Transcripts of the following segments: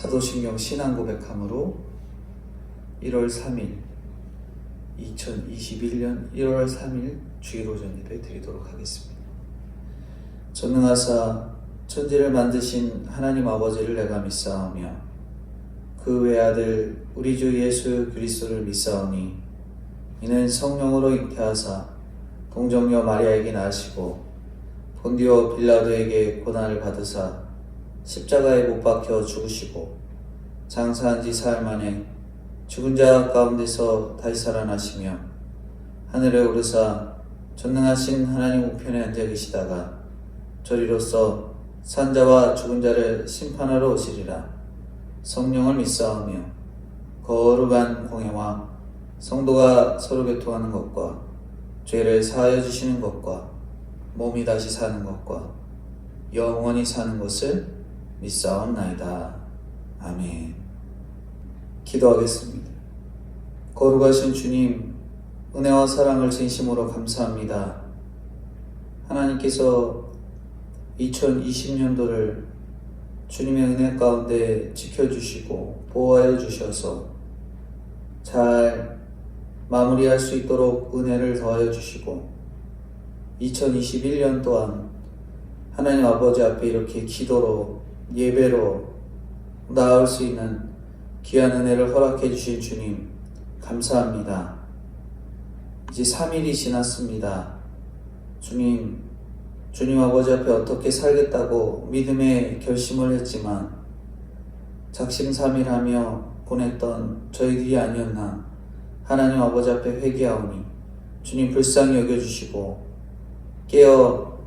사도신경 신앙고백함으로 1월 3일 2021년 1월 3일 주일오전 예배 드리도록 하겠습니다. 전능하사 천지를 만드신 하나님 아버지를 내가 믿사오며 그 외아들 우리 주 예수 그리스도를 믿사오니 이는 성령으로 잉태하사 동정녀 마리아에게 나시고 본디오 빌라도에게 고난을 받으사 십자가에 못 박혀 죽으시고 장사한 지 사흘 만에 죽은 자 가운데서 다시 살아나시며 하늘에 오르사 전능하신 하나님 우편에 앉아 계시다가 저리로서 산자와 죽은 자를 심판하러 오시리라. 성령을 믿사오며 거룩한 공회와 성도가 서로 교통하는 것과 죄를 사하여 주시는 것과 몸이 다시 사는 것과 영원히 사는 것을 믿사옵나이다. 아멘. 기도하겠습니다. 거룩하신 주님, 은혜와 사랑을 진심으로 감사합니다. 하나님께서 2020년도를 주님의 은혜 가운데 지켜주시고 보호하여 주셔서 잘 마무리할 수 있도록 은혜를 더하여 주시고 2021년 또한 하나님 아버지 앞에 이렇게 기도로 예배로 나아올 수 있는 귀한 은혜를 허락해 주신 주님 감사합니다. 이제 3일이 지났습니다. 주님 아버지 앞에 어떻게 살겠다고 믿음의 결심을 했지만 작심삼일하며 보냈던 저희들이 아니었나 하나님 아버지 앞에 회개하오니 주님 불쌍히 여겨주시고 깨어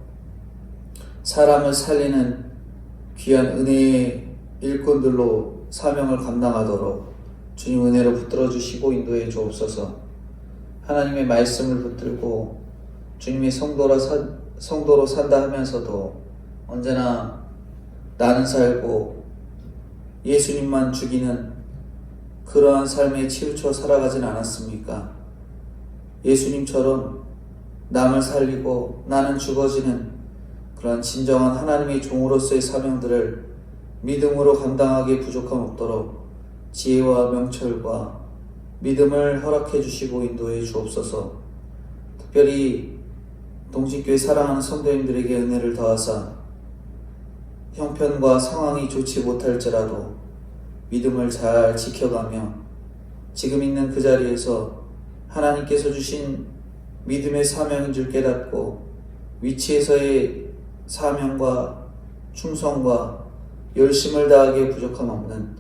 사람을 살리는 귀한 은혜의 일꾼들로 사명을 감당하도록 주님 은혜로 붙들어 주시고 인도해 주옵소서. 하나님의 말씀을 붙들고 주님의 성도로 산다 하면서도 언제나 나는 살고 예수님만 죽이는 그러한 삶에 치우쳐 살아가진 않았습니까? 예수님처럼 남을 살리고 나는 죽어지는 그런 진정한 하나님의 종으로서의 사명들을 믿음으로 감당하기에 부족함 없도록 지혜와 명철과 믿음을 허락해 주시고 인도해 주옵소서. 특별히 동진교회 사랑하는 성도님들에게 은혜를 더하사 형편과 상황이 좋지 못할지라도 믿음을 잘 지켜가며 지금 있는 그 자리에서 하나님께서 주신 믿음의 사명인 줄 깨닫고 위치에서의 사명과 충성과 열심을 다하기에 부족함 없는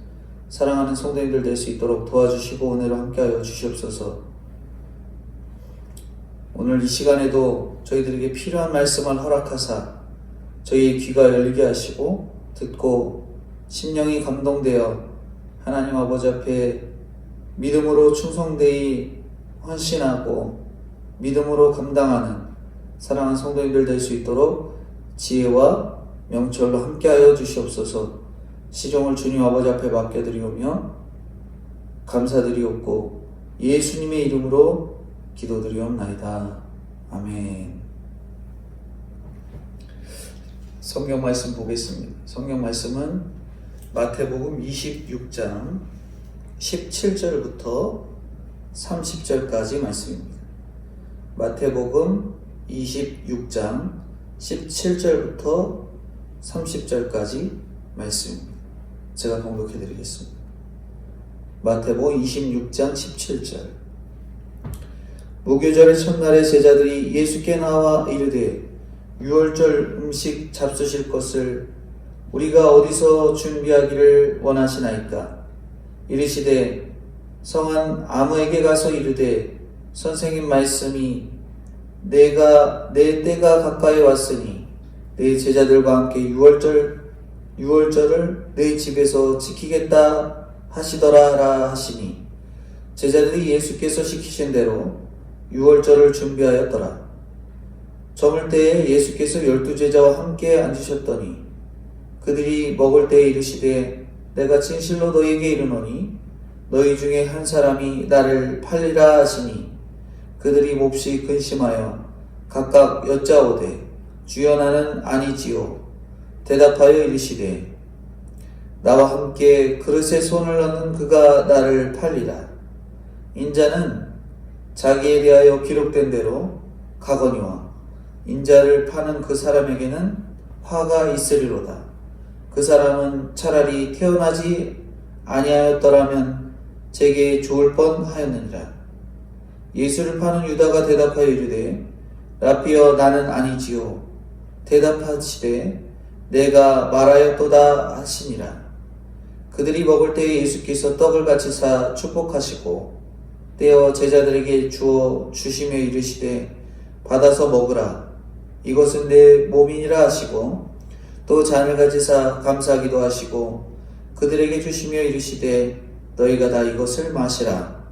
사랑하는 성도님들 될 수 있도록 도와주시고 은혜로 함께하여 주시옵소서. 오늘 이 시간에도 저희들에게 필요한 말씀을 허락하사 저희의 귀가 열리게 하시고 듣고 심령이 감동되어 하나님 아버지 앞에 믿음으로 충성되이 헌신하고 믿음으로 감당하는 사랑하는 성도님들 될 수 있도록 지혜와 명철로 함께하여 주시옵소서. 시종을 주님 아버지 앞에 맡겨드리오며 감사드리옵고 예수님의 이름으로 기도드리옵나이다. 아멘. 성경 말씀 보겠습니다. 성경 말씀은 마태복음 26장 17절부터 30절까지 말씀입니다. 마태복음 26장 17절부터 30절까지 말씀입니다. 제가 봉독해 드리겠습니다. 마태복음 26장 17절. 무교절의 첫날에 제자들이 예수께 나와 이르되 유월절 음식 잡수실 것을 우리가 어디서 준비하기를 원하시나이까? 이르시되 성한 아무에게 가서 이르되 선생님 말씀이 내가 내 때가 가까이 왔으니 내 제자들과 함께 유월절을 내 집에서 지키겠다 하시더라라 하시니 제자들이 예수께서 시키신 대로 유월절을 준비하였더라. 저물 때에 예수께서 12제자와 함께 앉으셨더니 그들이 먹을 때에 이르시되 내가 진실로 너희에게 이르노니 너희 중에 한 사람이 나를 팔리라 하시니 그들이 몹시 근심하여 각각 여짜오되 주여 나는 아니지요. 대답하여 이르시되 나와 함께 그릇에 손을 넣는 그가 나를 팔리라. 인자는 자기에 대하여 기록된 대로 가거니와 인자를 파는 그 사람에게는 화가 있으리로다. 그 사람은 차라리 태어나지 아니하였더라면 제게 좋을 뻔하였느니라. 예수를 파는 유다가 대답하여 이르되 라피여 나는 아니지요. 대답하시되 내가 말하였도다 하시니라. 그들이 먹을 때에 예수께서 떡을 같이사 축복하시고 떼어 제자들에게 주어 주시며 이르시되 받아서 먹으라. 이것은 내 몸이니라 하시고 또 잔을 가지사 감사하기도 하시고 그들에게 주시며 이르시되 너희가 다 이것을 마시라.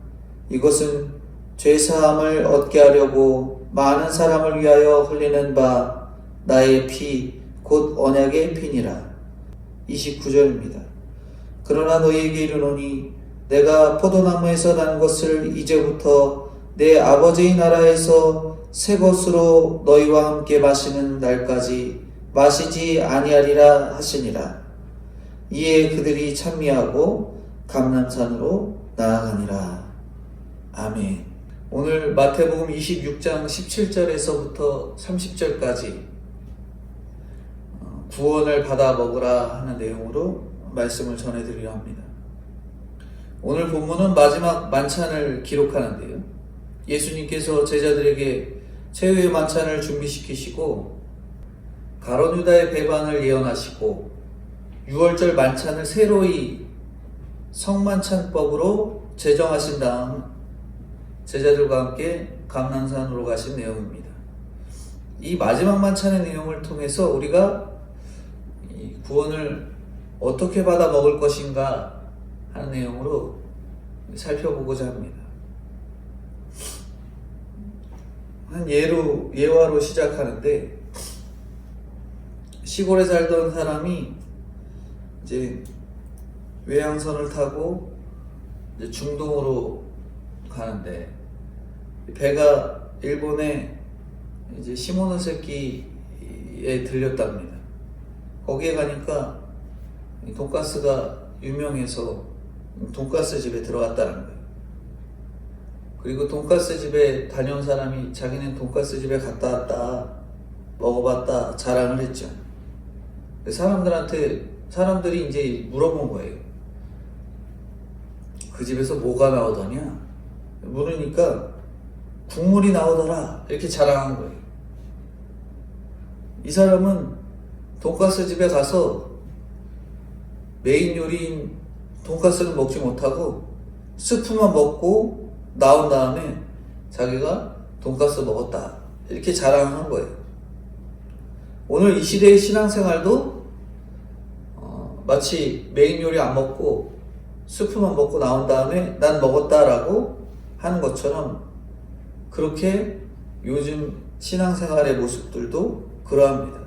이것은 죄사함을 얻게 하려고 많은 사람을 위하여 흘리는 바 나의 피 곧 언약의 피니라. 29절입니다. 그러나 너희에게 이르노니 내가 포도나무에서 난 것을 이제부터 내 아버지의 나라에서 새 것으로 너희와 함께 마시는 날까지 마시지 아니하리라 하시니라. 이에 그들이 찬미하고 감람산으로 나아가니라. 아멘. 오늘 마태복음 26장 17절에서부터 30절까지 구원을 받아 먹으라 하는 내용으로 말씀을 전해드리려 합니다. 오늘 본문은 마지막 만찬을 기록하는데요. 예수님께서 제자들에게 최후의 만찬을 준비시키시고 가룟 유다의 배반을 예언하시고 유월절 만찬을 새로이 성만찬법으로 제정하신 다음 제자들과 함께 감람산으로 가신 내용입니다. 이 마지막 만찬의 내용을 통해서 우리가 이 구원을 어떻게 받아 먹을 것인가 하는 내용으로 살펴보고자 합니다. 한 예화로 시작하는데, 시골에 살던 사람이 이제 외항선을 타고 이제 중동으로 가는데, 배가 일본의 이제 시모노세키에 들렸답니다. 거기에 가니까 돈가스가 유명해서 돈가스 집에 들어갔다는 거예요. 그리고 돈가스 집에 다녀온 사람이 자기는 돈가스 집에 갔다 왔다, 먹어봤다 자랑을 했죠. 사람들이 이제 물어본 거예요. 그 집에서 뭐가 나오더냐? 물으니까 국물이 나오더라, 이렇게 자랑한 거예요. 이 사람은 돈가스 집에 가서 메인 요리인 돈가스를 먹지 못하고 스프만 먹고 나온 다음에 자기가 돈가스 먹었다, 이렇게 자랑한 거예요. 오늘 이 시대의 신앙생활도 마치 메인 요리 안 먹고 스프만 먹고 나온 다음에 난 먹었다라고 하는 것처럼, 그렇게 요즘 신앙생활의 모습들도 그러합니다.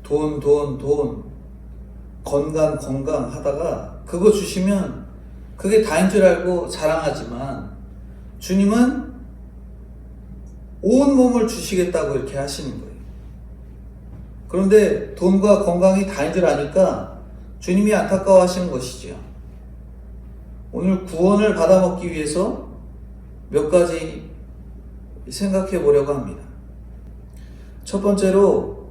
돈, 건강 하다가 그거 주시면 그게 다인 줄 알고 자랑하지만 주님은 온 몸을 주시겠다고 이렇게 하시는 거예요. 그런데 돈과 건강이 다인 줄 아니까 주님이 안타까워 하시는 것이죠. 오늘 구원을 받아 먹기 위해서 몇 가지 생각해 보려고 합니다. 첫 번째로,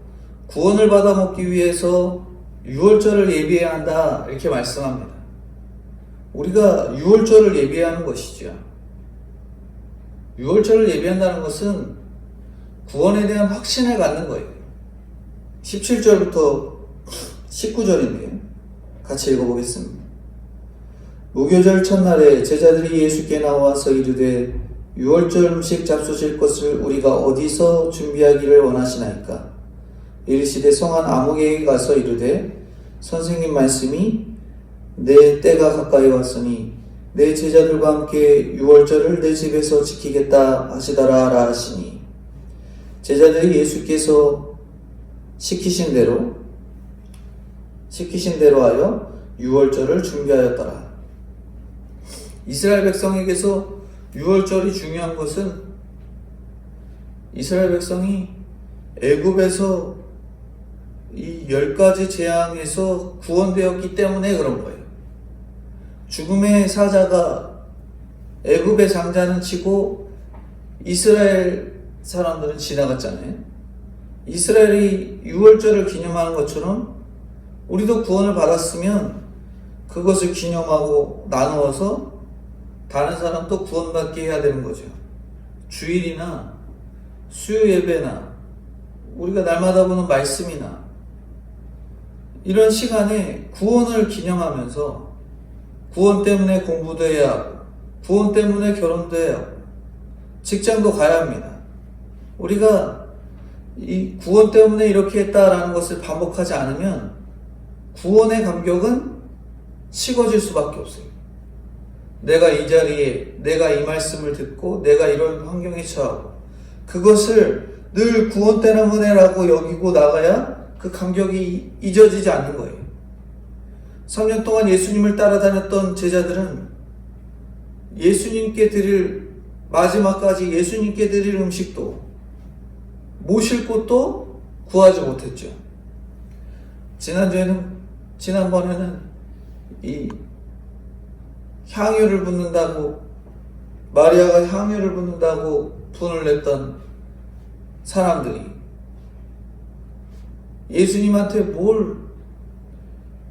구원을 받아 먹기 위해서 유월절을 예비해야 한다, 이렇게 말씀합니다. 우리가 유월절을 예비해야 하는 것이죠. 유월절을 예비한다는 것은 구원에 대한 확신을 갖는 거예요. 17절부터 19절인데요. 같이 읽어보겠습니다. 무교절 첫날에 제자들이 예수께 나와서 이르되 유월절 음식 잡수실 것을 우리가 어디서 준비하기를 원하시나이까? 이르시되 성한 아무개에게 가서 이르되 선생님 말씀이 내 때가 가까이 왔으니 내 제자들과 함께 유월절을 내 집에서 지키겠다 하시더라 하시니, 제자들이 예수께서 시키신 대로 하여 유월절을 준비하였더라. 이스라엘 백성에게서 유월절이 중요한 것은 이스라엘 백성이 애굽에서 이 10가지 재앙에서 구원되었기 때문에 그런 거예요. 죽음의 사자가 애굽의 장자는 치고 이스라엘 사람들은 지나갔잖아요. 이스라엘이 유월절을 기념하는 것처럼 우리도 구원을 받았으면 그것을 기념하고 나누어서 다른 사람도 구원받게 해야 되는 거죠. 주일이나 수요 예배나 우리가 날마다 보는 말씀이나 이런 시간에 구원을 기념하면서 구원 때문에 공부도 해야 하고 구원 때문에 결혼도 해야 하고 직장도 가야 합니다. 우리가 이 구원 때문에 이렇게 했다라는 것을 반복하지 않으면 구원의 감격은 식어질 수밖에 없어요. 내가 이 자리에, 내가 이 말씀을 듣고 내가 이런 환경에 처하고 그것을 늘 구원 때문에 라고 여기고 나가야 그 감격이 잊어지지 않는 거예요. 3년 동안 예수님을 따라다녔던 제자들은 예수님께 드릴 마지막까지 예수님께 드릴 음식도 모실 곳도 구하지 못했죠. 지난번에는 이 향유를 붓는다고 마리아가 향유를 붓는다고 분을 냈던 사람들이 예수님한테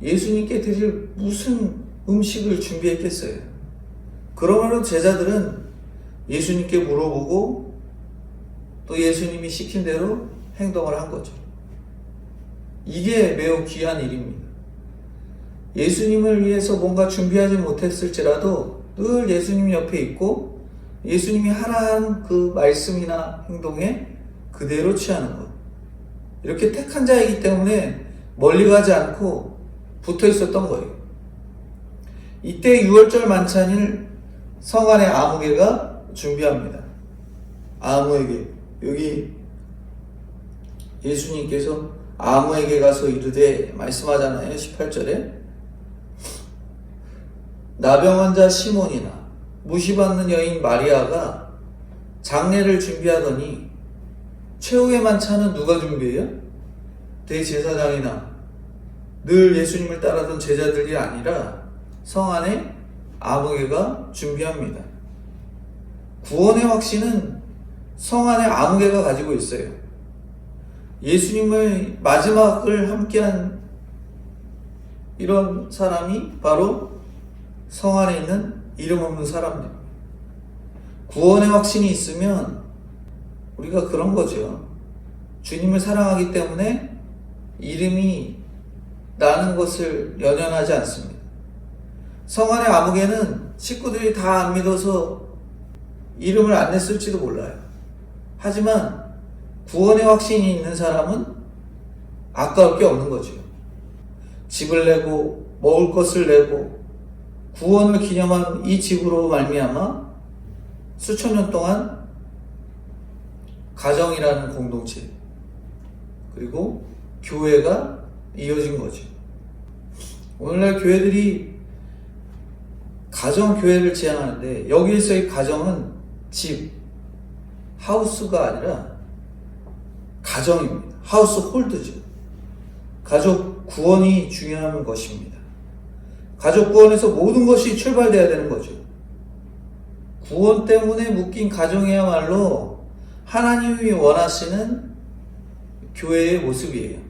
예수님께 드릴 무슨 음식을 준비했겠어요. 그러므로 제자들은 예수님께 물어보고 또 예수님이 시킨 대로 행동을 한 거죠. 이게 매우 귀한 일입니다. 예수님을 위해서 뭔가 준비하지 못했을지라도 늘 예수님 옆에 있고 예수님이 하라는 그 말씀이나 행동에 그대로 취하는 것. 이렇게 택한 자이기 때문에 멀리 가지 않고 붙어 있었던 거예요. 이때 6월절 만찬일 성 안의 아무개가 준비합니다. 아무에게 여기 예수님께서 아무에게 가서 이르되 말씀하잖아요. 18절에 나병 환자 시몬이나 무시받는 여인 마리아가 장례를 준비하더니 최후의 만찬은 누가 준비해요? 대제사장이나 늘 예수님을 따르던 제자들이 아니라 성 안에 아무개가 준비합니다. 구원의 확신은 성 안에 아무개가 가지고 있어요. 예수님의 마지막을 함께한 이런 사람이 바로 성 안에 있는 이름 없는 사람들입니다. 구원의 확신이 있으면 우리가 그런 거죠. 주님을 사랑하기 때문에 이름이 나는 것을 연연하지 않습니다. 성 안의 아무개는 식구들이 다 안 믿어서 이름을 안 냈을지도 몰라요. 하지만 구원의 확신이 있는 사람은 아까울 게 없는 거죠. 집을 내고 먹을 것을 내고 구원을 기념한 이 집으로 말미암아 수천 년 동안 가정이라는 공동체 그리고 교회가 이어진 거죠. 오늘날 교회들이 가정교회를 지향하는데 여기에서의 가정은 집, 하우스가 아니라 가정입니다. 하우스 홀드죠. 가족 구원이 중요한 것입니다. 가족 구원에서 모든 것이 출발되어야 되는 거죠. 구원 때문에 묶인 가정이야말로 하나님이 원하시는 교회의 모습이에요.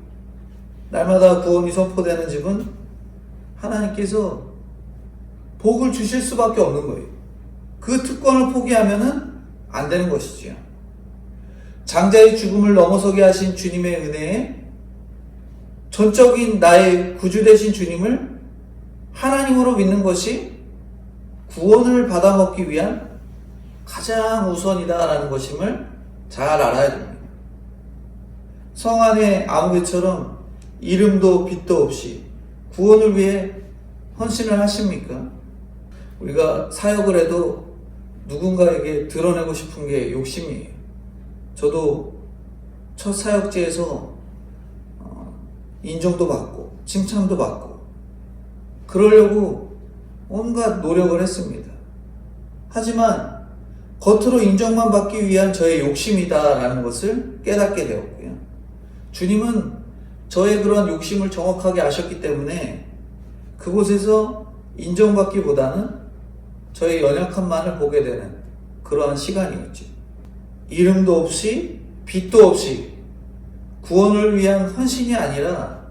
날마다 구원이 선포되는 집은 하나님께서 복을 주실 수밖에 없는 거예요. 그 특권을 포기하면은 안 되는 것이지요. 장자의 죽음을 넘어서게 하신 주님의 은혜에 전적인 나의 구주 되신 주님을 하나님으로 믿는 것이 구원을 받아먹기 위한 가장 우선이다라는 것임을 잘 알아야 됩니다. 성 안의 아무개처럼 이름도 빚도 없이 구원을 위해 헌신을 하십니까? 우리가 사역을 해도 누군가에게 드러내고 싶은 게 욕심이에요. 저도 첫 사역지에서 인정도 받고 칭찬도 받고 그러려고 온갖 노력을 했습니다. 하지만 겉으로 인정만 받기 위한 저의 욕심이다라는 것을 깨닫게 되었고요. 주님은 저의 그런 욕심을 정확하게 아셨기 때문에 그곳에서 인정받기보다는 저의 연약함만을 보게 되는 그러한 시간이었죠. 이름도 없이 빛도 없이 구원을 위한 헌신이 아니라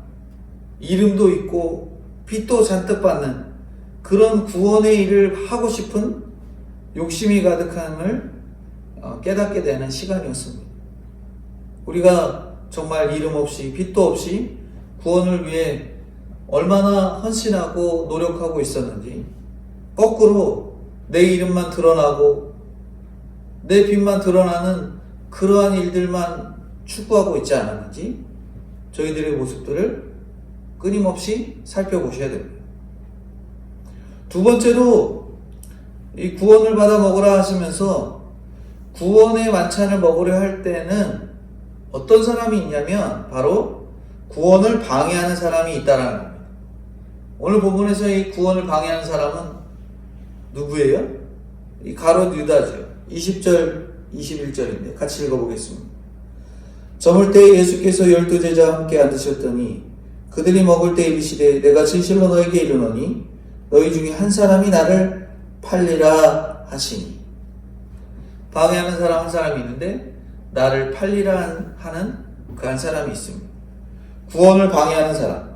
이름도 있고 빛도 잔뜩 받는 그런 구원의 일을 하고 싶은 욕심이 가득함을 깨닫게 되는 시간이었습니다. 우리가 정말 이름 없이 빛도 없이 구원을 위해 얼마나 헌신하고 노력하고 있었는지, 거꾸로 내 이름만 드러나고 내 빛만 드러나는 그러한 일들만 추구하고 있지 않았는지 저희들의 모습들을 끊임없이 살펴보셔야 됩니다. 두 번째로 이 구원을 받아 먹으라 하시면서 구원의 만찬을 먹으려 할 때는 어떤 사람이 있냐면 바로 구원을 방해하는 사람이 있다라는 겁니다. 오늘 본문에서 이 구원을 방해하는 사람은 누구예요? 이 가룟 유다죠. 20절 21절인데 같이 읽어보겠습니다. 저물 때 예수께서 12제자와 함께 앉으셨더니 그들이 먹을 때 이르시되 내가 진실로 너에게 이르노니 너희 중에 한 사람이 나를 팔리라 하시니. 방해하는 사람 한 사람이 있는데 나를 팔리라 하는 그 한 사람이 있습니다. 구원을 방해하는 사람,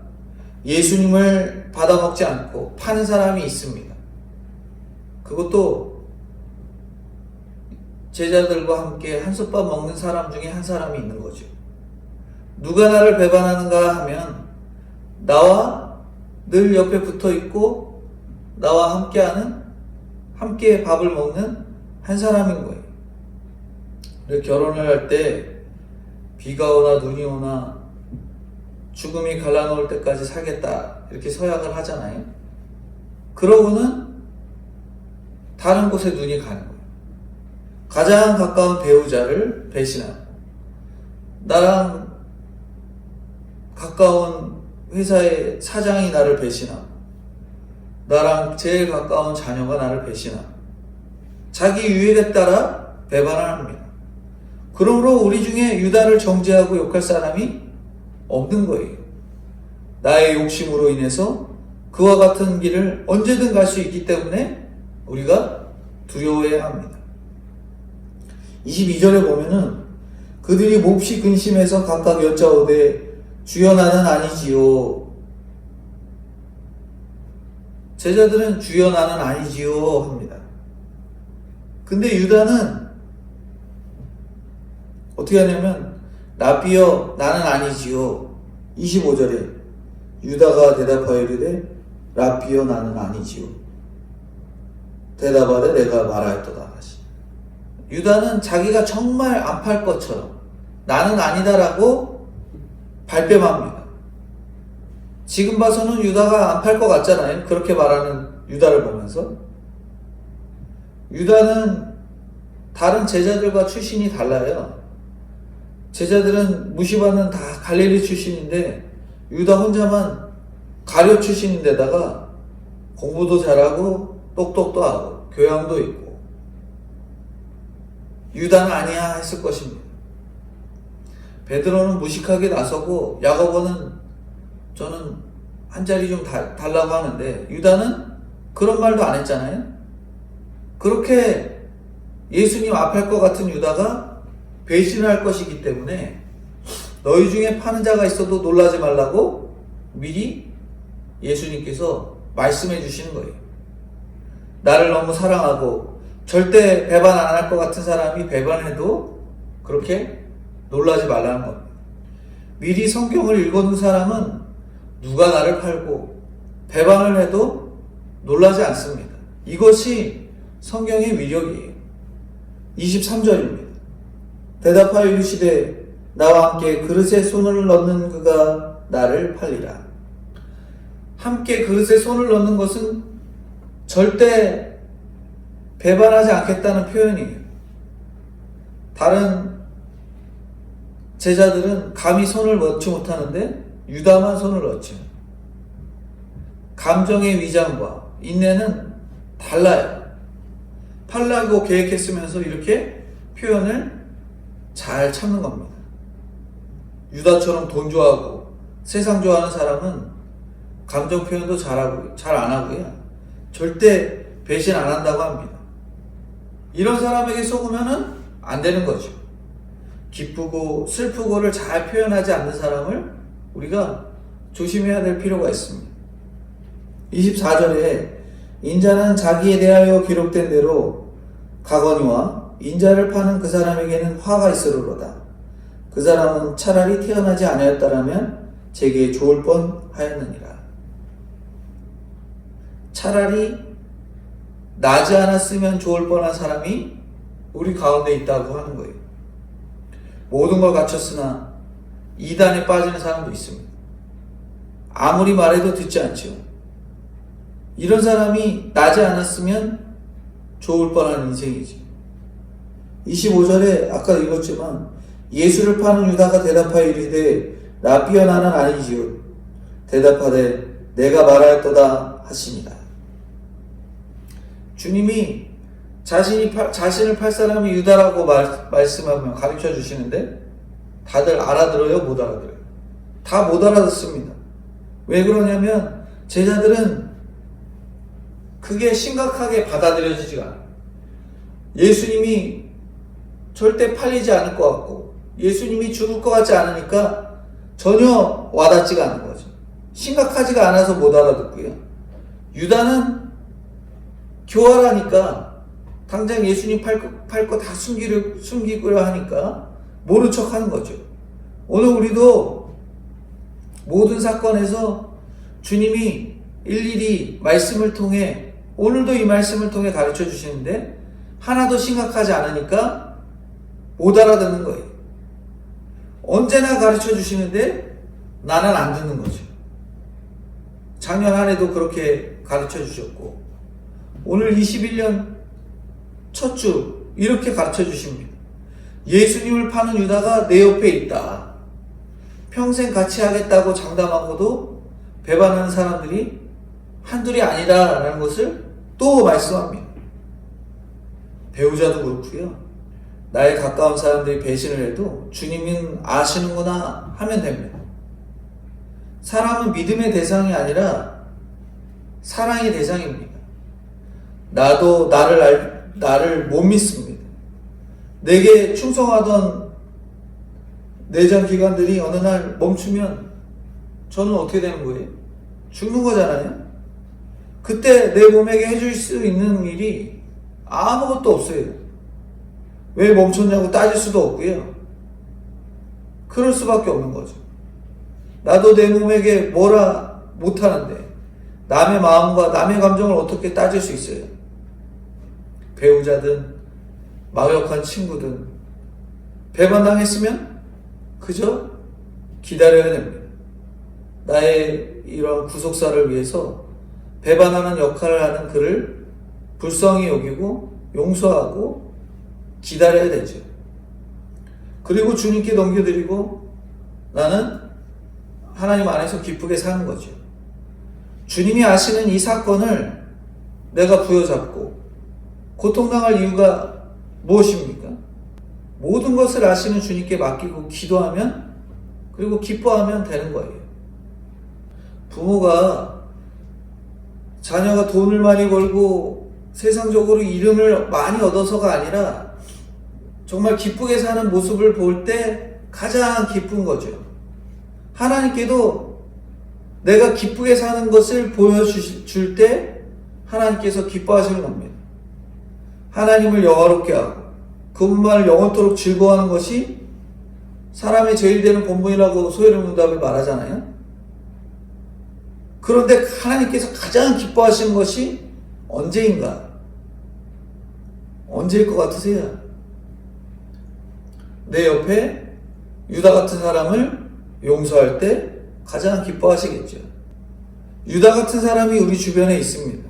예수님을 받아먹지 않고 파는 사람이 있습니다. 그것도 제자들과 함께 한솥밥 먹는 사람 중에 한 사람이 있는 거죠. 누가 나를 배반하는가 하면 나와 늘 옆에 붙어 있고 나와 함께 밥을 먹는 한 사람인 거예요. 결혼을 할 때 비가 오나 눈이 오나 죽음이 갈라놓을 때까지 살겠다 이렇게 서약을 하잖아요. 그러고는 다른 곳에 눈이 가는 거예요. 가장 가까운 배우자를 배신하고 나랑 가까운 회사의 사장이 나를 배신하고 나랑 제일 가까운 자녀가 나를 배신하고 자기 유익에 따라 배반을 합니다. 그러므로 우리 중에 유다를 정죄하고 욕할 사람이 없는 거예요. 나의 욕심으로 인해서 그와 같은 길을 언제든 갈 수 있기 때문에 우리가 두려워해야 합니다. 22절에 보면은 그들이 몹시 근심해서 각각 여짜오되 주여 나는 아니지요. 제자들은 주여 나는 아니지요 합니다. 근데 유다는 어떻게 하냐면 라비여 나는 아니지요. 25절에 유다가 대답하여 이르되 라비여 나는 아니지요. 대답하되 내가 말하였도다 하시. 유다는 자기가 정말 안 팔 것처럼 나는 아니다라고 발뺌합니다. 지금 봐서는 유다가 안 팔 것 같잖아요. 그렇게 말하는 유다를 보면서. 유다는 다른 제자들과 출신이 달라요. 제자들은 무시받는 다 갈릴리 출신인데 유다 혼자만 가룟 출신인데다가 공부도 잘하고 똑똑도 하고 교양도 있고 유다는 아니야 했을 것입니다. 베드로는 무식하게 나서고 야고보는 저는 한 자리 좀 달라고 하는데 유다는 그런 말도 안 했잖아요. 그렇게 예수님 앞할 것 같은 유다가 배신을 할 것이기 때문에 너희 중에 파는 자가 있어도 놀라지 말라고 미리 예수님께서 말씀해 주시는 거예요. 나를 너무 사랑하고 절대 배반 안 할 것 같은 사람이 배반해도 그렇게 놀라지 말라는 겁니다. 미리 성경을 읽어둔 사람은 누가 나를 팔고 배반을 해도 놀라지 않습니다. 이것이 성경의 위력이에요. 23절입니다. 대답하여 이르시되 나와 함께 그릇에 손을 넣는 그가 나를 팔리라. 함께 그릇에 손을 넣는 것은 절대 배반하지 않겠다는 표현이에요. 다른 제자들은 감히 손을 넣지 못하는데 유다만 손을 넣죠. 감정의 위장과 인내는 달라요. 팔라고 계획했으면서 이렇게 표현을 잘 참는 겁니다. 유다처럼 돈 좋아하고 세상 좋아하는 사람은 감정 표현도 잘 안 하고요. 절대 배신 안 한다고 합니다. 이런 사람에게 속으면은 안 되는 거죠. 기쁘고 슬프고를 잘 표현하지 않는 사람을 우리가 조심해야 될 필요가 있습니다. 24절에 인자는 자기에 대하여 기록된 대로 가거니와 인자를 파는 그 사람에게는 화가 있으리로다. 그 사람은 차라리 태어나지 아니었다라면 제게 좋을 뻔하였느니라. 차라리 나지 않았으면 좋을 뻔한 사람이 우리 가운데 있다고 하는 거예요. 모든 걸 갖췄으나 이단에 빠지는 사람도 있습니다. 아무리 말해도 듣지 않죠. 이런 사람이 나지 않았으면 좋을 뻔한 인생이지. 25절에 아까 읽었지만 예수를 파는 유다가 대답하여 이르되 라비여 나는 아니지요. 대답하되 내가 말하였도다 하시니라. 주님이 자신을 팔 사람이 유다라고 말씀하며 가르쳐 주시는데 다들 알아들어요? 못 알아들어요? 다 못 알아듣습니다. 왜 그러냐면 제자들은 그게 심각하게 받아들여지지가 않아요. 예수님이 절대 팔리지 않을 것 같고 예수님이 죽을 것 같지 않으니까 전혀 와닿지가 않은 거죠. 심각하지가 않아서 못 알아듣고요. 유다는 교활하니까 당장 예수님 팔 거 다 숨기고려 하니까 모른 척 하는 거죠. 오늘 우리도 모든 사건에서 주님이 일일이 말씀을 통해 오늘도 이 말씀을 통해 가르쳐 주시는데 하나도 심각하지 않으니까 못 알아듣는 거예요. 언제나 가르쳐 주시는데 나는 안 듣는 거죠. 작년 한 해도 그렇게 가르쳐 주셨고 오늘 21년 첫 주 이렇게 가르쳐 주십니다. 예수님을 파는 유다가 내 옆에 있다. 평생 같이 하겠다고 장담하고도 배반하는 사람들이 한둘이 아니다라는 것을 또 말씀합니다. 배우자도 그렇고요. 나의 가까운 사람들이 배신을 해도 주님은 아시는구나 하면 됩니다. 사람은 믿음의 대상이 아니라 사랑의 대상입니다. 나도 나를 못 믿습니다. 내게 충성하던 내장기관들이 어느 날 멈추면 저는 어떻게 되는 거예요? 죽는 거잖아요. 그때 내 몸에게 해줄 수 있는 일이 아무것도 없어요. 왜 멈췄냐고 따질 수도 없고요. 그럴 수밖에 없는 거죠. 나도 내 몸에게 뭐라 못하는데 남의 마음과 남의 감정을 어떻게 따질 수 있어요? 배우자든 막역한 친구든 배반당했으면 그저 기다려야 됩니다. 나의 이런 구속사를 위해서 배반하는 역할을 하는 그를 불쌍히 여기고 용서하고 기다려야 되죠. 그리고 주님께 넘겨드리고 나는 하나님 안에서 기쁘게 사는 거죠. 주님이 아시는 이 사건을 내가 부여잡고 고통당할 이유가 무엇입니까? 모든 것을 아시는 주님께 맡기고 기도하면 그리고 기뻐하면 되는 거예요. 부모가 자녀가 돈을 많이 벌고 세상적으로 이름을 많이 얻어서가 아니라 정말 기쁘게 사는 모습을 볼 때 가장 기쁜 거죠. 하나님께도 내가 기쁘게 사는 것을 보여줄 때 하나님께서 기뻐하시는 겁니다. 하나님을 영화롭게 하고 그분만을 영원토록 즐거워하는 것이 사람의 제일 되는 본분이라고 소요문답을 말하잖아요. 그런데 하나님께서 가장 기뻐하시는 것이 언제인가? 언제일 것 같으세요? 내 옆에 유다 같은 사람을 용서할 때 가장 기뻐하시겠죠. 유다 같은 사람이 우리 주변에 있습니다.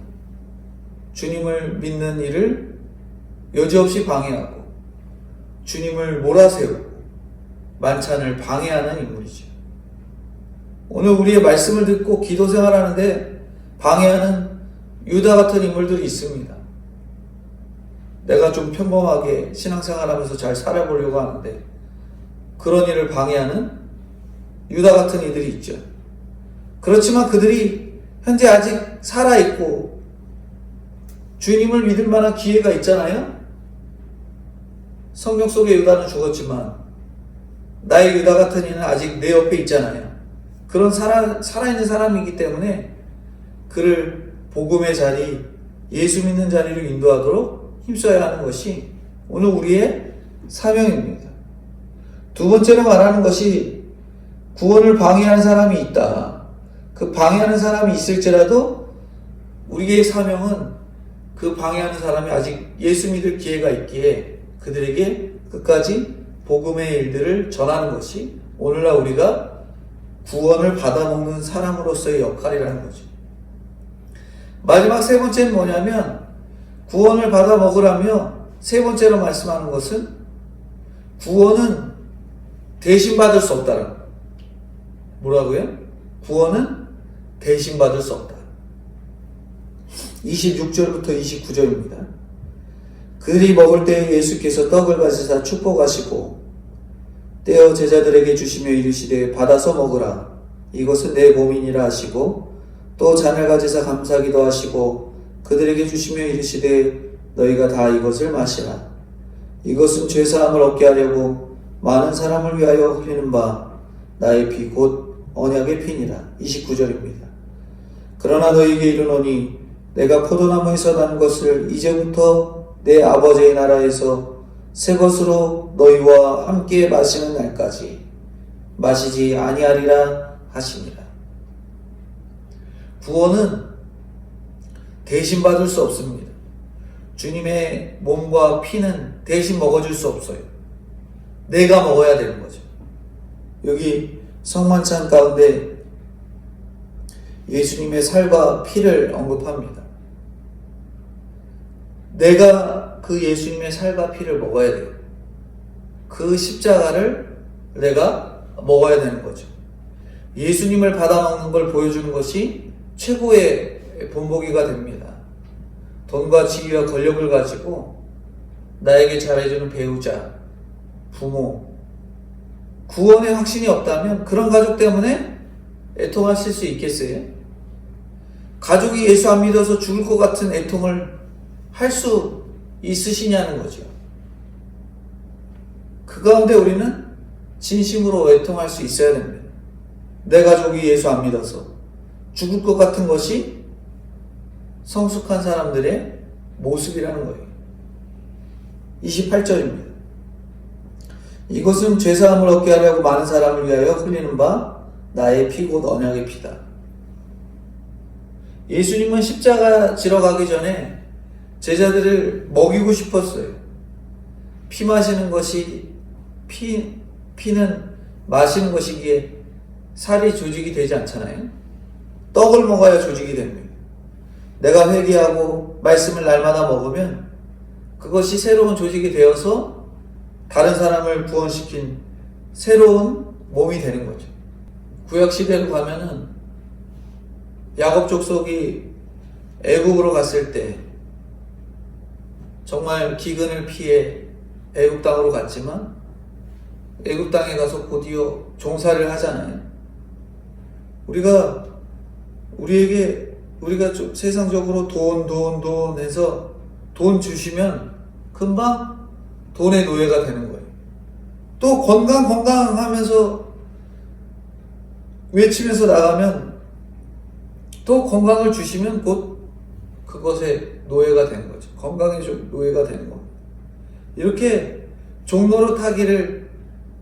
주님을 믿는 일을 여지없이 방해하고 주님을 몰아세우고 만찬을 방해하는 인물이죠. 오늘 우리의 말씀을 듣고 기도 생활하는데 방해하는 유다 같은 인물들이 있습니다. 내가 좀 평범하게 신앙생활하면서 잘 살아보려고 하는데 그런 일을 방해하는 유다 같은 이들이 있죠. 그렇지만 그들이 현재 아직 살아있고 주님을 믿을 만한 기회가 있잖아요. 성경 속의 유다는 죽었지만 나의 유다 같은 이는 아직 내 옆에 있잖아요. 그런 살아있는 사람이기 때문에 그를 복음의 자리, 예수 믿는 자리로 인도하도록 힘써야 하는 것이 오늘 우리의 사명입니다. 두 번째로 말하는 것이 구원을 방해하는 사람이 있다. 그 방해하는 사람이 있을지라도 우리의 사명은 그 방해하는 사람이 아직 예수 믿을 기회가 있기에 그들에게 끝까지 복음의 일들을 전하는 것이 오늘날 우리가 구원을 받아먹는 사람으로서의 역할이라는 거죠. 마지막 세 번째는 뭐냐면 구원을 받아먹으라며 세 번째로 말씀하는 것은 구원은 대신 받을 수 없다는 거예요. 뭐라고요? 구원은 대신 받을 수 없다. 26절부터 29절입니다. 그들이 먹을 때에 예수께서 떡을 가지사 축복하시고 떼어 제자들에게 주시며 이르시되 받아서 먹으라. 이것은 내 몸이니라 하시고 또 잔을 가지사 감사기도 하시고 그들에게 주시며 이르시되 너희가 다 이것을 마시라. 이것은 죄사함을 얻게 하려고 많은 사람을 위하여 흘리는 바 나의 피 곧 언약의 피니라. 29절입니다. 그러나 너희에게 이르노니 내가 포도나무에서 난 것을 이제부터 내 아버지의 나라에서 새 것으로 너희와 함께 마시는 날까지 마시지 아니하리라 하시니라. 구원은 대신 받을 수 없습니다. 주님의 몸과 피는 대신 먹어줄 수 없어요. 내가 먹어야 되는 거죠. 여기 성만찬 가운데 예수님의 살과 피를 언급합니다. 내가 그 예수님의 살과 피를 먹어야 돼요. 그 십자가를 내가 먹어야 되는 거죠. 예수님을 받아먹는 걸 보여주는 것이 최고의 본보기가 됩니다. 돈과 지위와 권력을 가지고 나에게 잘해주는 배우자, 부모, 구원의 확신이 없다면 그런 가족 때문에 애통하실 수 있겠어요? 가족이 예수 안 믿어서 죽을 것 같은 애통을 할 수 있으시냐는 거죠. 그 가운데 우리는 진심으로 애통할 수 있어야 됩니다. 내 가족이 예수 안 믿어서 죽을 것 같은 것이 성숙한 사람들의 모습이라는 거예요. 28절입니다. 이것은 죄사함을 얻게 하려고 많은 사람을 위하여 흘리는 바 나의 피 곧 언약의 피다. 예수님은 십자가 지러 가기 전에 제자들을 먹이고 싶었어요. 피 마시는 것이 피는 마시는 것이기에 살이 조직이 되지 않잖아요. 떡을 먹어야 조직이 됩니다. 내가 회개하고 말씀을 날마다 먹으면 그것이 새로운 조직이 되어서 다른 사람을 구원시킨 새로운 몸이 되는 거죠. 구약시대로 가면은 야곱 족속이 애굽으로 갔을 때 정말 기근을 피해 애굽 땅으로 갔지만 애굽 땅에 가서 곧이어 종살이를 하잖아요. 우리가 좀 세상적으로 돈 해서 돈 주시면 금방 돈의 노예가 되는 거예요. 또 건강 하면서 외치면서 나가면 또 건강을 주시면 곧 그것의 노예가 되는 거죠. 건강의 노예가 되는 겁니다. 이렇게 종노릇 하기를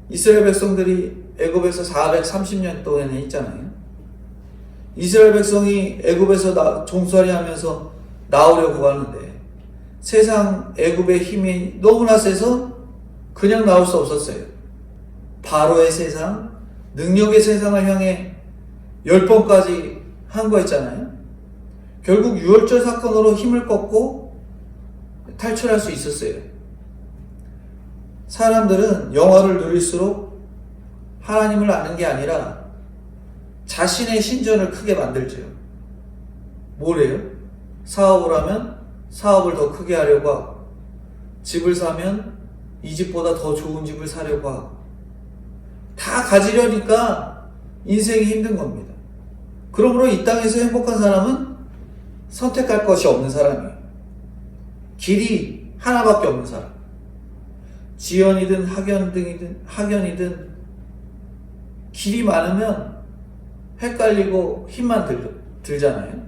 이스라엘 백성들이 애굽에서 430년 동안 했잖아요. 이스라엘 백성이 애굽에서 종살이 하면서 나오려고 하는데 세상 애굽의 힘이 너무나 세서 그냥 나올 수 없었어요. 바로의 세상, 능력의 세상을 향해 10번까지 한 거 있잖아요. 결국 유월절 사건으로 힘을 꺾고 탈출할 수 있었어요. 사람들은 영화를 누릴수록 하나님을 아는 게 아니라 자신의 신전을 크게 만들죠. 뭐래요? 사업을 하면 사업을 더 크게 하려고 하고, 집을 사면 이 집보다 더 좋은 집을 사려고 하고, 다 가지려니까 인생이 힘든 겁니다. 그러므로 이 땅에서 행복한 사람은 선택할 것이 없는 사람이에요. 길이 하나밖에 없는 사람. 지연이든 학연이든 길이 많으면 헷갈리고 힘만 들잖아요.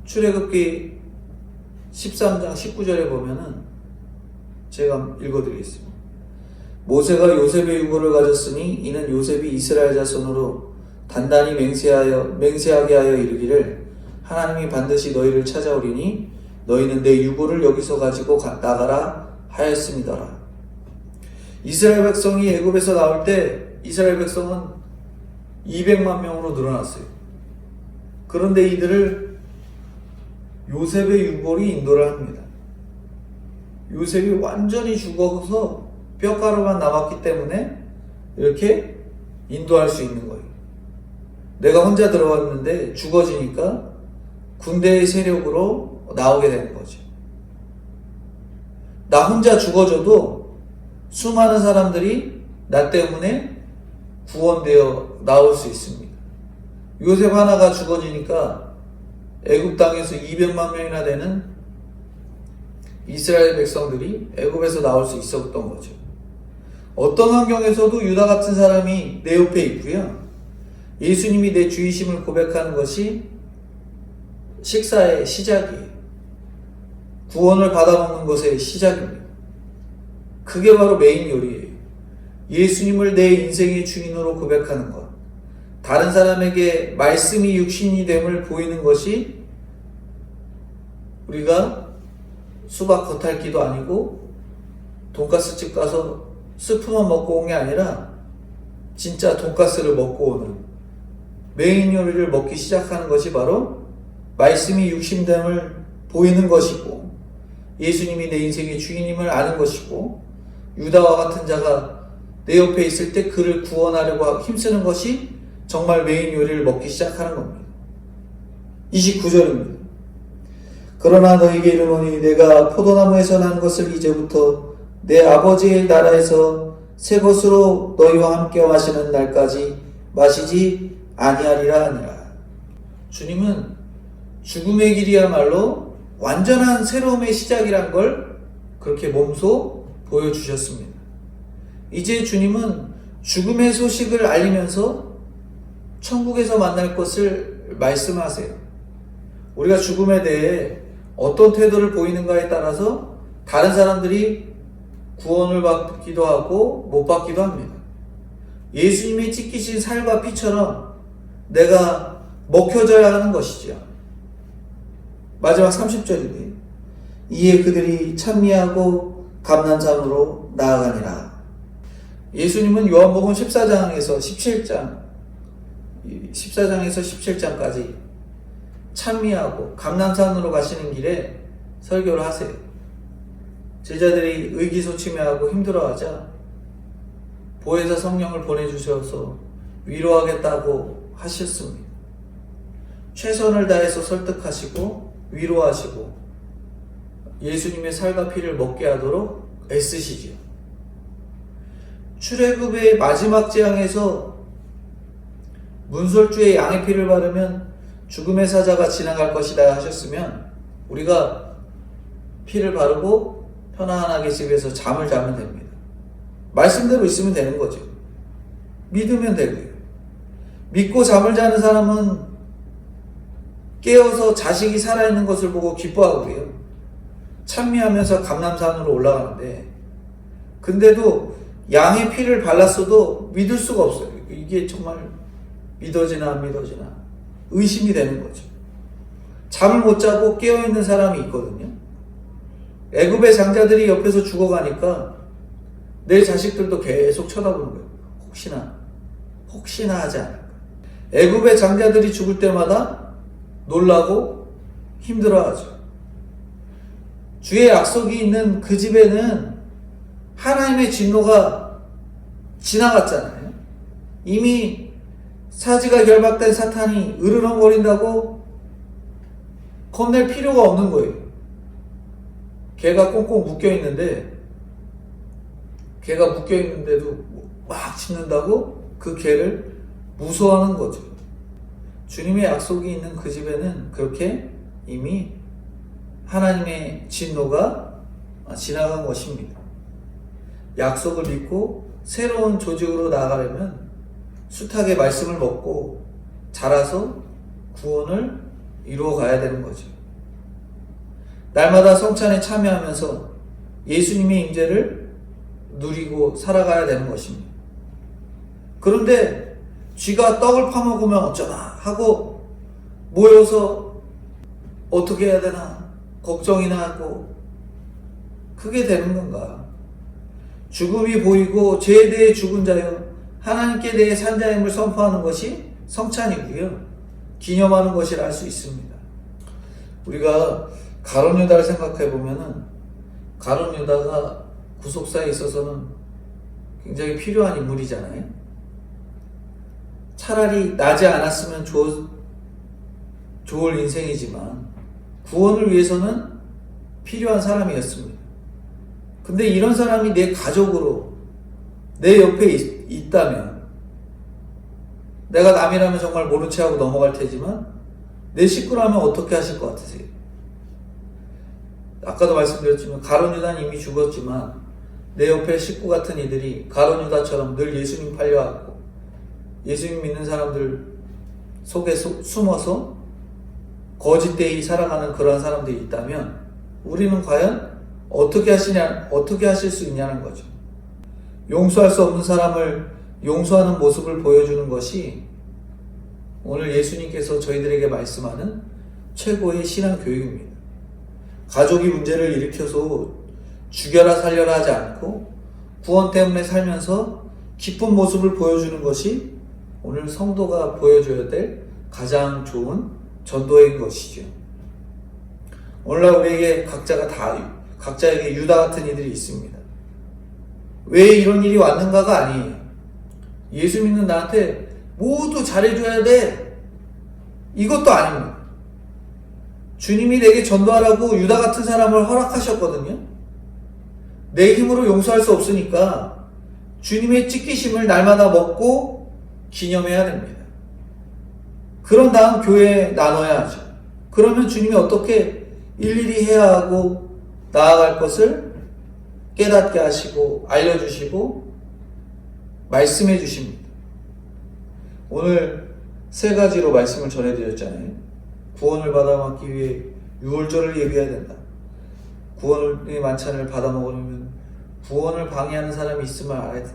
출애굽기 13장 19절에 보면은 제가 읽어드리겠습니다. 모세가 요셉의 유고를 가졌으니 이는 요셉이 이스라엘 자손으로 단단히 맹세하게 하여 이르기를 하나님이 반드시 너희를 찾아오리니 너희는 내 유고를 여기서 가지고 나가라 하였음이더라. 이스라엘 백성이 애굽에서 나올 때 이스라엘 백성은 200만 명으로 늘어났어요. 그런데 이들을 요셉의 유골이 인도를 합니다. 요셉이 완전히 죽어서 뼈가루만 남았기 때문에 이렇게 인도할 수 있는 거예요. 내가 혼자 들어왔는데 죽어지니까 군대의 세력으로 나오게 되는 거죠. 나 혼자 죽어져도 수많은 사람들이 나 때문에 구원되어 나올 수 있습니다. 요셉 하나가 죽어지니까 애굽 땅에서 200만 명이나 되는 이스라엘 백성들이 애굽에서 나올 수 있었던 거죠. 어떤 환경에서도 유다 같은 사람이 내 옆에 있고요. 예수님이 내 주이심을 고백하는 것이 식사의 시작이에요. 구원을 받아먹는 것의 시작입니다. 그게 바로 메인 요리예요. 예수님을 내 인생의 주인으로 고백하는 것. 다른 사람에게 말씀이 육신이 됨을 보이는 것이 우리가 수박 겉핥기도 아니고 돈가스집 가서 스프만 먹고 온 게 아니라 진짜 돈가스를 먹고 오는 메인 요리를 먹기 시작하는 것이 바로 말씀이 육신됨을 보이는 것이고 예수님이 내 인생의 주인임을 아는 것이고 유다와 같은 자가 내 옆에 있을 때 그를 구원하려고 힘쓰는 것이 정말 메인 요리를 먹기 시작하는 겁니다. 29절입니다. 그러나 너희에게 이르노니 내가 포도나무에서 난 것을 이제부터 내 아버지의 나라에서 새 것으로 너희와 함께 마시는 날까지 마시지 아니하리라 하니라. 주님은 죽음의 길이야말로 완전한 새로움의 시작이란 걸 그렇게 몸소 보여주셨습니다. 이제 주님은 죽음의 소식을 알리면서 천국에서 만날 것을 말씀하세요. 우리가 죽음에 대해 어떤 태도를 보이는가에 따라서 다른 사람들이 구원을 받기도 하고 못 받기도 합니다. 예수님이 찢기신 살과 피처럼 내가 먹혀져야 하는 것이죠. 마지막 30절인데 이에 그들이 찬미하고 감난산으로 나아가니라. 예수님은 요한복음 14장에서 17장까지 찬미하고 감난산으로 가시는 길에 설교를 하세요. 제자들이 의기소침해하고 힘들어하자 보혜사 성령을 보내주셔서 위로하겠다고 하셨습니다. 최선을 다해서 설득하시고 위로하시고 예수님의 살과 피를 먹게 하도록 애쓰시죠. 출애굽의 마지막 재앙에서 문설주에 양의 피를 바르면 죽음의 사자가 지나갈 것이다 하셨으면 우리가 피를 바르고 편안하게 집에서 잠을 자면 됩니다. 말씀대로 있으면 되는 거죠. 믿으면 되고요. 믿고 잠을 자는 사람은 깨어서 자식이 살아있는 것을 보고 기뻐하고요. 찬미하면서 감람산으로 올라가는데 근데도 양의 피를 발랐어도 믿을 수가 없어요. 이게 정말 믿어지나 안 믿어지나 의심이 되는 거죠. 잠을 못 자고 깨어있는 사람이 있거든요. 애굽의 장자들이 옆에서 죽어가니까 내 자식들도 계속 쳐다보는 거예요. 혹시나 하지 않을까. 애굽의 장자들이 죽을 때마다 놀라고 힘들어하죠. 주의 약속이 있는 그 집에는 하나님의 진노가 지나갔잖아요. 이미 사지가 결박된 사탄이 으르렁거린다고 겁낼 필요가 없는 거예요. 개가 꽁꽁 묶여있는데도 막 짖는다고 그 개를 무서워하는 거죠. 주님의 약속이 있는 그 집에는 그렇게 이미 하나님의 진노가 지나간 것입니다. 약속을 믿고 새로운 조직으로 나아가려면 숱하게 말씀을 먹고 자라서 구원을 이루어 가야 되는 거죠. 날마다 성찬에 참여하면서 예수님의 임재를 누리고 살아가야 되는 것입니다. 그런데 쥐가 떡을 파먹으면 어쩌나 하고 모여서 어떻게 해야 되나 걱정이나 하고 그게 되는 건가? 죽음이 보이고 죄에 대해 죽은 자여 하나님께 대해 산 자임을 선포하는 것이 성찬이고요. 기념하는 것이라 할 수 있습니다. 우리가 가룟 유다를 생각해 보면은 가룟 유다가 구속사에 있어서는 굉장히 필요한 인물이잖아요. 차라리 나지 않았으면 좋을 인생이지만 구원을 위해서는 필요한 사람이었습니다. 근데 이런 사람이 내 가족으로 내 옆에 있다면 내가 남이라면 정말 모른 채 하고 넘어갈 테지만 내 식구라면 어떻게 하실 것 같으세요? 아까도 말씀드렸지만 가룟 유다는 이미 죽었지만 내 옆에 식구 같은 이들이 가룟 유다처럼 늘 예수님 팔려왔고 예수님 믿는 사람들 속에 숨어서 거짓되이 살아가는 그런 사람들이 있다면 우리는 과연 어떻게 하실 수 있냐는 거죠. 용서할 수 없는 사람을 용서하는 모습을 보여주는 것이 오늘 예수님께서 저희들에게 말씀하는 최고의 신앙 교육입니다. 가족이 문제를 일으켜서 죽여라 살려라 하지 않고 구원 때문에 살면서 기쁜 모습을 보여주는 것이 오늘 성도가 보여줘야 될 가장 좋은 전도인 것이죠. 오늘날 우리에게 각자에게 유다 같은 이들이 있습니다. 왜 이런 일이 왔는가가 아니에요. 예수 믿는 나한테 모두 잘해줘야 돼. 이것도 아닙니다. 주님이 내게 전도하라고 유다 같은 사람을 허락하셨거든요. 내 힘으로 용서할 수 없으니까 주님의 찢기심을 날마다 먹고 기념해야 됩니다. 그런 다음 교회에 나눠야 하죠. 그러면 주님이 어떻게 일일이 해야 하고 나아갈 것을 깨닫게 하시고 알려주시고 말씀해 주십니다. 오늘 세 가지로 말씀을 전해드렸잖아요. 구원을 받아먹기 위해 유월절을 예비해야 된다. 구원의 만찬을 받아먹으려면 구원을 방해하는 사람이 있음을 알아야 된다.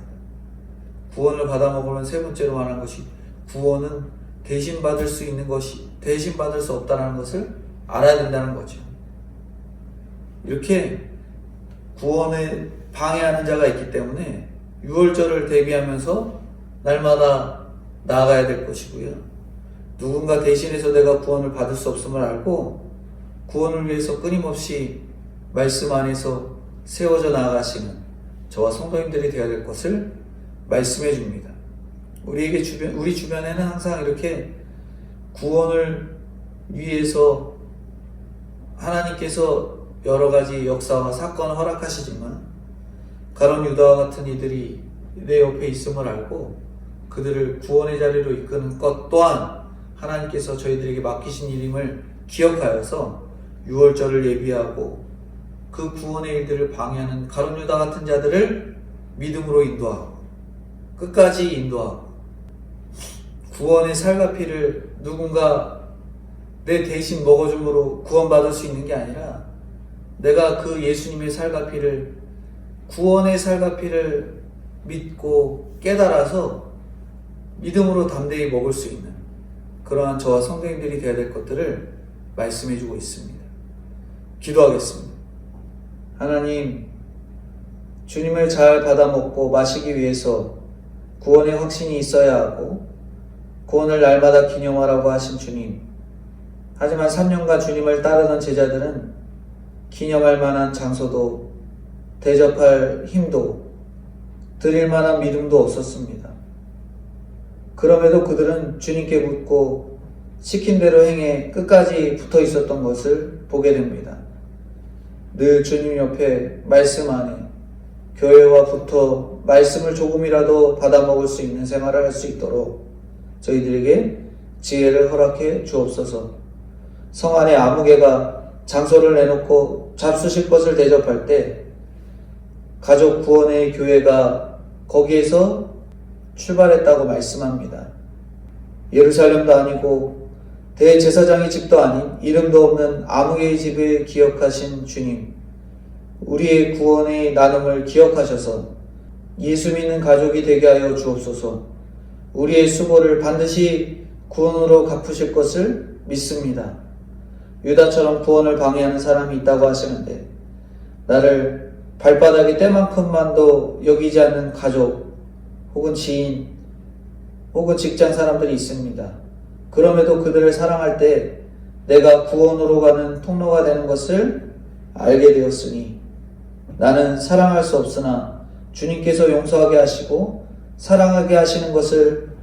구원을 받아먹으면 세 번째로 말한 것이 구원은 대신 받을 수 있는 것이 대신 받을 수 없다는 것을 알아야 된다는 거죠. 이렇게 구원을 방해하는 자가 있기 때문에 유월절을 대비하면서 날마다 나아가야 될 것이고요. 누군가 대신해서 내가 구원을 받을 수 없음을 알고 구원을 위해서 끊임없이 말씀 안에서 세워져 나아가시는 저와 성도님들이 되어야 될 것을 말씀해 줍니다. 우리 주변에는 항상 이렇게 구원을 위해서 하나님께서 여러 가지 역사와 사건을 허락하시지만 가룟 유다와 같은 이들이 내 옆에 있음을 알고 그들을 구원의 자리로 이끄는 것 또한 하나님께서 저희들에게 맡기신 일임을 기억하여서 유월절을 예비하고 그 구원의 일들을 방해하는 가룟 유다 같은 자들을 믿음으로 인도하고 끝까지 인도하고 구원의 살과 피를 누군가 내 대신 먹어줌으로 구원받을 수 있는 게 아니라 내가 그 예수님의 살과 피를 구원의 살과 피를 믿고 깨달아서 믿음으로 담대히 먹을 수 있는 그러한 저와 성도님들이 되어야 될 것들을 말씀해 주고 있습니다. 기도하겠습니다. 하나님, 주님을 잘 받아 먹고 마시기 위해서 구원의 확신이 있어야 하고 구원을 날마다 기념하라고 하신 주님, 하지만 3년간 주님을 따르던 제자들은 기념할 만한 장소도 대접할 힘도 드릴 만한 믿음도 없었습니다. 그럼에도 그들은 주님께 묻고 시킨 대로 행해 끝까지 붙어 있었던 것을 보게 됩니다. 늘 주님 옆에 말씀 안에 교회와 붙어 말씀을 조금이라도 받아먹을 수 있는 생활을 할 수 있도록 저희들에게 지혜를 허락해 주옵소서. 성 안에 아무개가 장소를 내놓고 잡수실 것을 대접할 때 가족 구원의 교회가 거기에서 출발했다고 말씀합니다. 예루살렘도 아니고 대제사장의 집도 아닌 이름도 없는 아무개의 집을 기억하신 주님, 우리의 구원의 나눔을 기억하셔서 예수 믿는 가족이 되게 하여 주옵소서. 우리의 수고를 반드시 구원으로 갚으실 것을 믿습니다. 유다처럼 구원을 방해하는 사람이 있다고 하시는데 나를 발바닥의 때만큼만도 여기지 않는 가족 혹은 지인 혹은 직장 사람들이 있습니다. 그럼에도 그들을 사랑할 때 내가 구원으로 가는 통로가 되는 것을 알게 되었으니 나는 사랑할 수 없으나 주님께서 용서하게 하시고 사랑하게 하시는 것을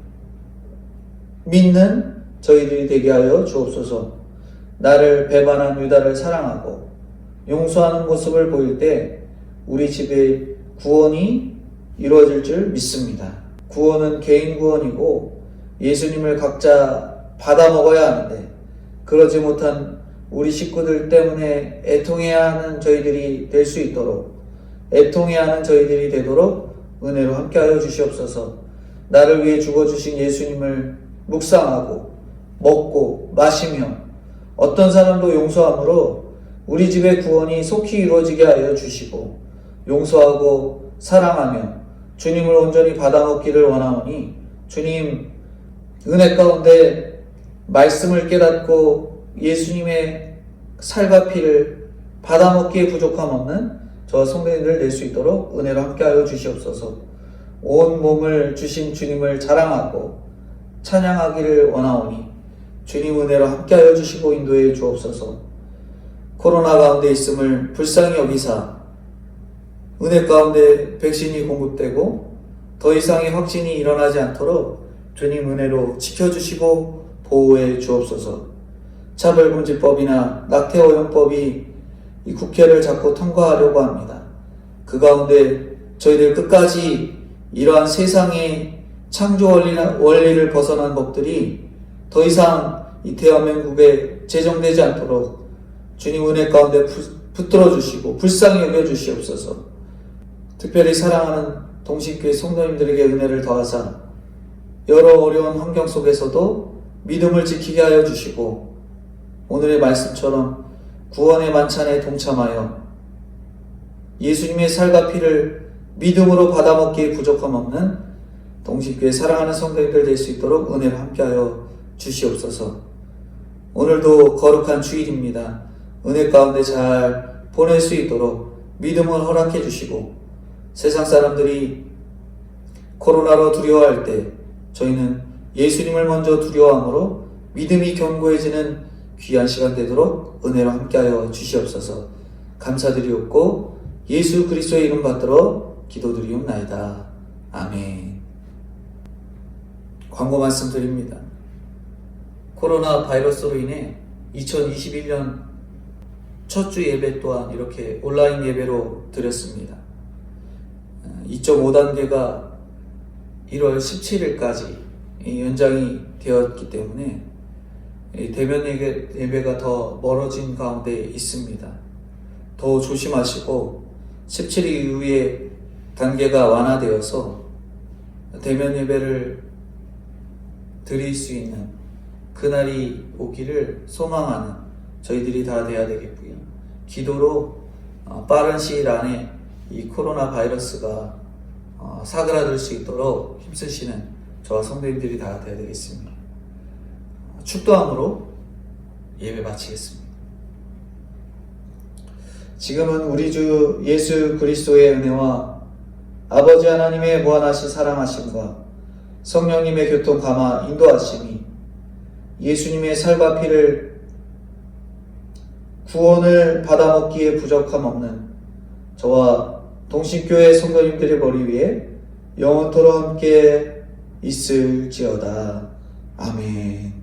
믿는 저희들이 되게 하여 주옵소서. 나를 배반한 유다를 사랑하고 용서하는 모습을 보일 때 우리 집에 구원이 이루어질 줄 믿습니다. 구원은 개인 구원이고 예수님을 각자 받아 먹어야 하는데 그러지 못한 우리 식구들 때문에 애통해야 하는 저희들이 될 수 있도록 애통해야 하는 저희들이 되도록 은혜로 함께하여 주시옵소서. 나를 위해 죽어주신 예수님을 묵상하고 먹고 마시며 어떤 사람도 용서함으로 우리 집의 구원이 속히 이루어지게 하여 주시고 용서하고 사랑하며 주님을 온전히 받아먹기를 원하오니 주님 은혜 가운데 말씀을 깨닫고 예수님의 살과 피를 받아먹기에 부족함 없는 저와 성도님들 될 수 있도록 은혜로 함께하여 주시옵소서. 온 몸을 주신 주님을 자랑하고 찬양하기를 원하오니 주님 은혜로 함께하여 주시고 인도해 주옵소서. 코로나 가운데 있음을 불쌍히 여기사 은혜 가운데 백신이 공급되고 더 이상의 확진이 일어나지 않도록 주님 은혜로 지켜주시고 보호해 주옵소서. 차별금지법이나 낙태허용법이 이 국회를 자꾸 통과하려고 합니다. 그 가운데 저희들 끝까지 이러한 세상의 창조 원리를 벗어난 법들이 더 이상 이 대한민국에 제정되지 않도록 주님 은혜 가운데 붙들어 주시고 불쌍히 여겨 주시옵소서. 특별히 사랑하는 동신교회 성도님들에게 은혜를 더하사 여러 어려운 환경 속에서도 믿음을 지키게 하여 주시고 오늘의 말씀처럼 구원의 만찬에 동참하여 예수님의 살과 피를 믿음으로 받아먹기에 부족함 없는 동신교회 사랑하는 성도님들 될 수 있도록 은혜를 함께하여 주시옵소서. 오늘도 거룩한 주일입니다. 은혜 가운데 잘 보낼 수 있도록 믿음을 허락해 주시고 세상 사람들이 코로나로 두려워할 때 저희는 예수님을 먼저 두려워함으로 믿음이 견고해지는 귀한 시간 되도록 은혜로 함께하여 주시옵소서. 감사드리옵고 예수 그리스도의 이름 받들어 기도드리옵나이다. 아멘. 광고 말씀드립니다. 코로나 바이러스로 인해 2021년 첫 주 예배 또한 이렇게 온라인 예배로 드렸습니다. 2.5단계가 1월 17일까지 연장이 되었기 때문에 대면 예배가 더 멀어진 가운데 있습니다. 더 조심하시고 17일 이후에 단계가 완화되어서 대면 예배를 드릴 수 있는 그날이 오기를 소망하는 저희들이 다 돼야 되겠고요. 기도로 빠른 시일 안에 이 코로나 바이러스가 사그라들 수 있도록 힘쓰시는 저와 성도님들이 다 돼야 되겠습니다. 축도함으로 예배 마치겠습니다. 지금은 우리 주 예수 그리스도의 은혜와 아버지 하나님의 무한하신 사랑하심과 성령님의 교통 감화 인도하심이 예수님의 살과 피를 구원을 받아먹기에 부족함 없는 저와 동신교회 성도님들의 머리 위에 영원토록 함께 있을지어다. 아멘.